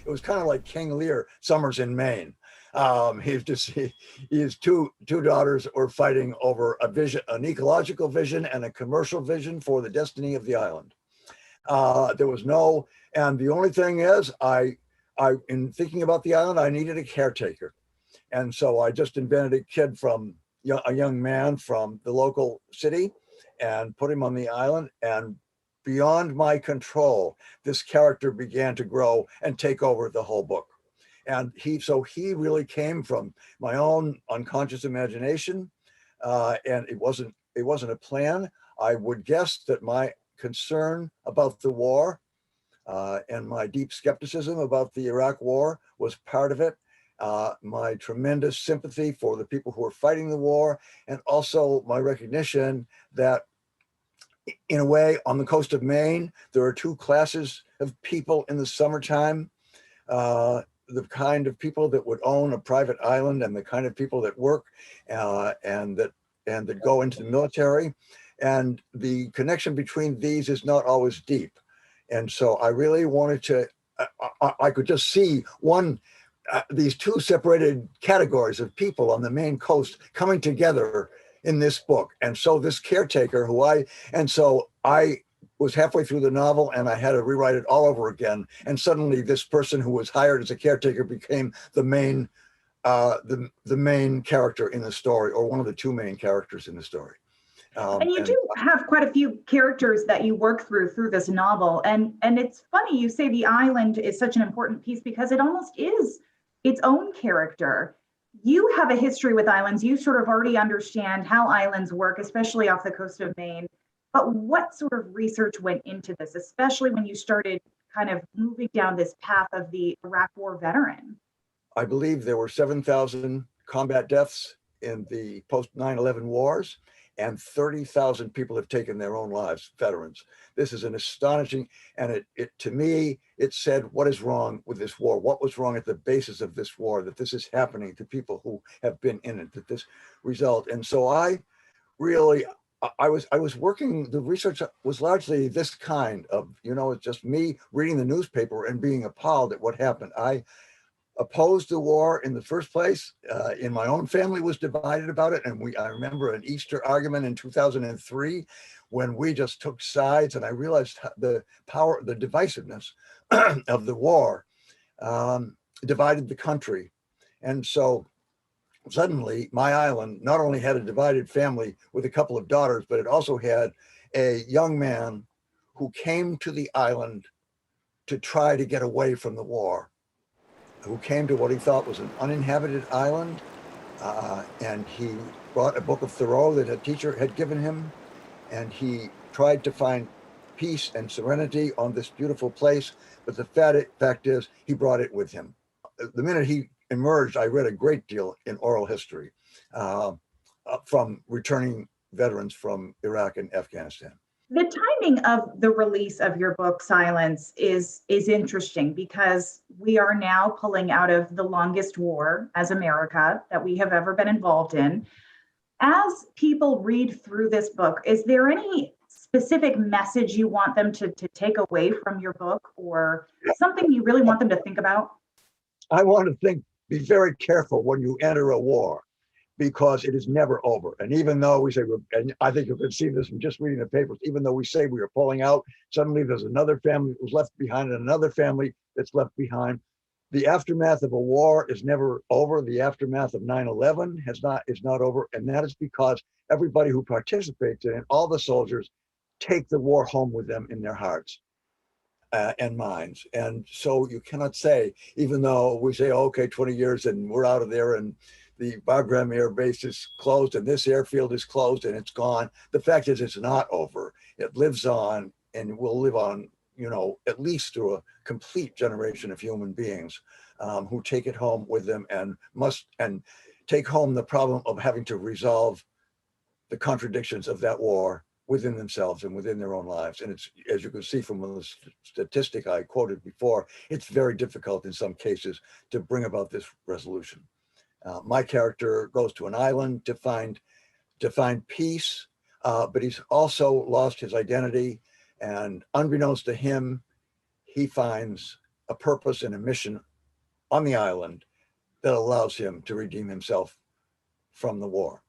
It was kind of like King Lear, summers in Maine. He his two daughters were fighting over a vision, an ecological vision and a commercial vision for the destiny of the island. There was no, and the only thing is, in thinking about the island, I needed a caretaker. And so I just invented a kid from a young man from the local city and put him on the island. And beyond my control, this character began to grow and take over the whole book. And he really came from my own unconscious imagination. And it wasn't a plan. I would guess that my concern about the war and my deep skepticism about the Iraq war was part of it. My tremendous sympathy for the people who are fighting the war, and also my recognition that, in a way, on the coast of Maine, there are two classes of people in the summertime. The kind of people that would own a private island, and the kind of people that work and that go into the military. And the connection between these is not always deep. And so I really wanted to, I could just see these two separated categories of people on the Maine coast coming together in this book. And so this caretaker I was halfway through the novel and I had to rewrite it all over again. And suddenly this person who was hired as a caretaker became the main character in the story, or one of the two main characters in the story. And you do have quite a few characters that you work through this novel. And it's funny you say the island is such an important piece, because it almost is its own character. You have a history with islands. You sort of already understand how islands work, especially off the coast of Maine. But what sort of research went into this, especially when you started kind of moving down this path of the Iraq War veteran? I believe there were 7,000 combat deaths in the post 9/11 wars, and 30,000 people have taken their own lives, veterans. This is an astonishing, and it to me, it said, what is wrong with this war? What was wrong at the basis of this war, that this is happening to people who have been in it, that this result. And so I was working, the research was largely this kind of, it's just me reading the newspaper and being appalled at what happened. I opposed the war in the first place. In my own family was divided about it. And I remember an Easter argument in 2003 when we just took sides, and I realized the power, the divisiveness of the war divided the country. And so suddenly my island not only had a divided family with a couple of daughters, but it also had a young man who came to the island to try to get away from the war, who came to what he thought was an uninhabited island. And he brought a book of Thoreau that a teacher had given him. And he tried to find peace and serenity on this beautiful place. But the fact is, he brought it with him. The minute he emerged, I read a great deal in oral history from returning veterans from Iraq and Afghanistan. The timing of the release of your book, Silence, is interesting, because we are now pulling out of the longest war as America that we have ever been involved in. As people read through this book, is there any specific message you want them to take away from your book, or something you really want them to think about? I want to be very careful when you enter a war, because it is never over. And even though we say, and I think you can see this from just reading the papers, even though we say we are pulling out, suddenly there's another family that was left behind and another family that's left behind. The aftermath of a war is never over. The aftermath of 9/11 is not over. And that is because everybody who participates in it, all the soldiers, take the war home with them in their hearts and minds. And so you cannot say, even though we say, okay, 20 years and we're out of there, and the Bagram Air Base is closed and this airfield is closed and it's gone. The fact is, it's not over. It lives on, and will live on, at least through a complete generation of human beings who take it home with them, and take home the problem of having to resolve the contradictions of that war within themselves and within their own lives. And it's, as you can see from the statistic I quoted before, it's very difficult in some cases to bring about this resolution. My character goes to an island to find peace, but he's also lost his identity. And unbeknownst to him, he finds a purpose and a mission on the island that allows him to redeem himself from the war.